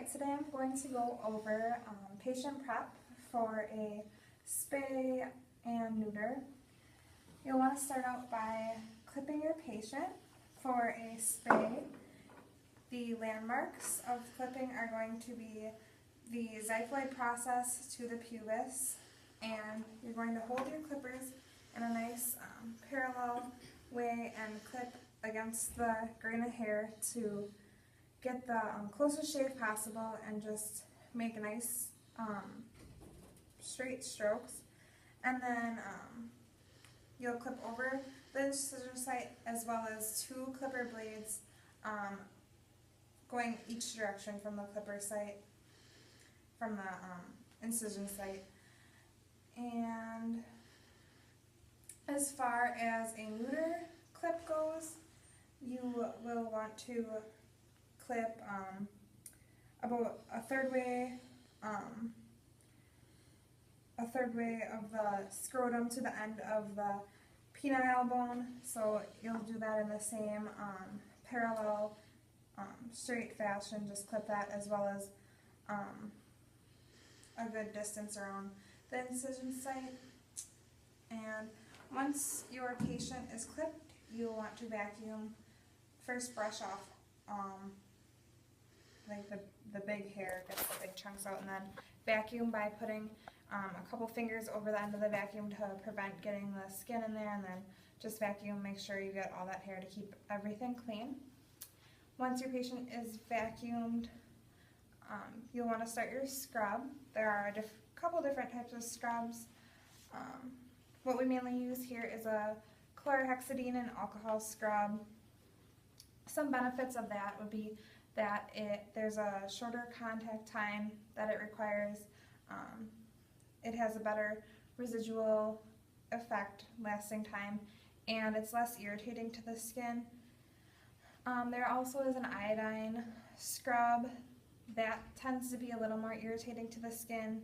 Alright, today I'm going to go over patient prep for a spay and neuter. You'll want to start out by clipping your patient. For a spay, the landmarks of clipping are going to be the xiphoid process to the pubis, and you're going to hold your clippers in a nice parallel way and clip against the grain of hair to get the closest shave possible and just make nice straight strokes. And then you'll clip over the incision site as well as two clipper blades going each direction from the clipper site, from the incision site. And as far as a neuter clip goes, you will want to clip about a third way of the scrotum to the end of the penile bone. So you'll do that in the same parallel straight fashion. Just clip that as well as a good distance around the incision site. And once your patient is clipped, you'll want to vacuum. First brush off like the big hair, get the big chunks out, and then vacuum by putting a couple fingers over the end of the vacuum to prevent getting the skin in there, and then just vacuum, make sure you get all that hair to keep everything clean. Once your patient is vacuumed, you'll want to start your scrub. There are a couple different types of scrubs. What we mainly use here is a chlorhexidine and alcohol scrub. Some benefits of that would be that there's a shorter contact time that it requires. It has a better residual effect, lasting time, and it's less irritating to the skin. There also is an iodine scrub that tends to be a little more irritating to the skin,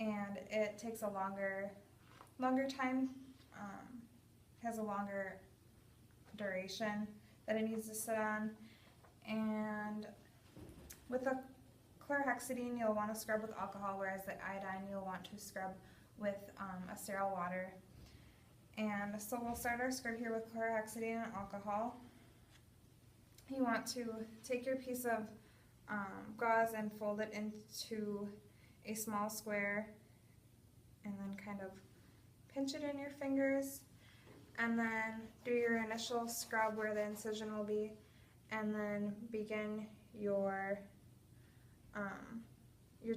and it takes a longer time, has a longer duration that it needs to sit on. And with the chlorhexidine, you'll want to scrub with alcohol, whereas the iodine you'll want to scrub with a sterile water. And so we'll start our scrub here with chlorhexidine and alcohol. You want to take your piece of gauze and fold it into a small square, and then kind of pinch it in your fingers, and then do your initial scrub where the incision will be, and then begin your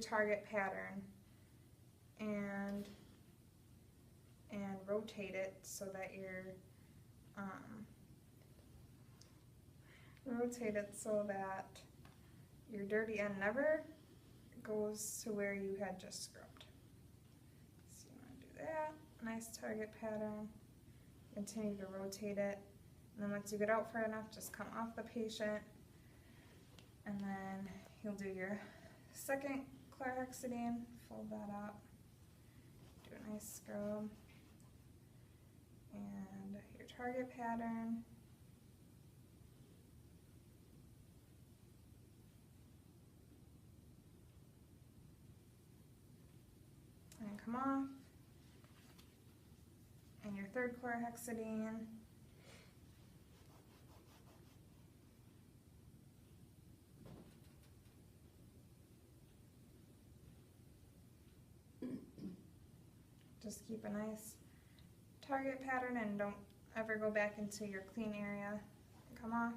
target pattern and rotate it so that your dirty end never goes to where you had just scrubbed. So you want to do that. Nice target pattern. Continue to rotate it. And then once you get out far enough, just come off the patient. And then you'll do your second chlorhexidine. Fold that up. Do a nice scrub. And your target pattern. And come off. And your third chlorhexidine. Just keep a nice target pattern and don't ever go back into your clean area. Come off.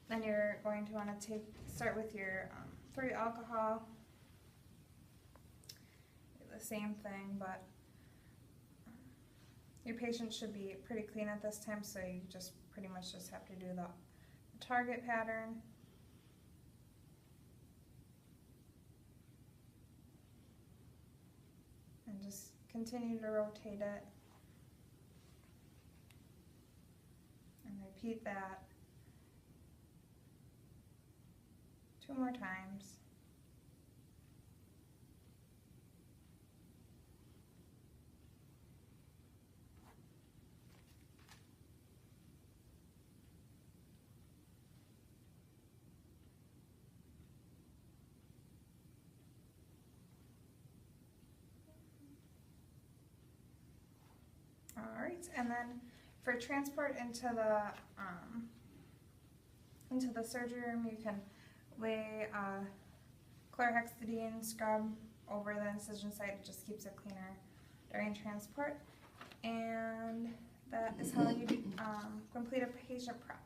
Then you're going to want to start with your 3 alcohol. Do the same thing, but your patient should be pretty clean at this time, so you just pretty much just have to do the target pattern. And just continue to rotate it. And repeat that 2 more times. Perfect. And then for transport into the surgery room, you can lay chlorhexidine scrub over the incision site. It just keeps it cleaner during transport. And that is how you complete a patient prep.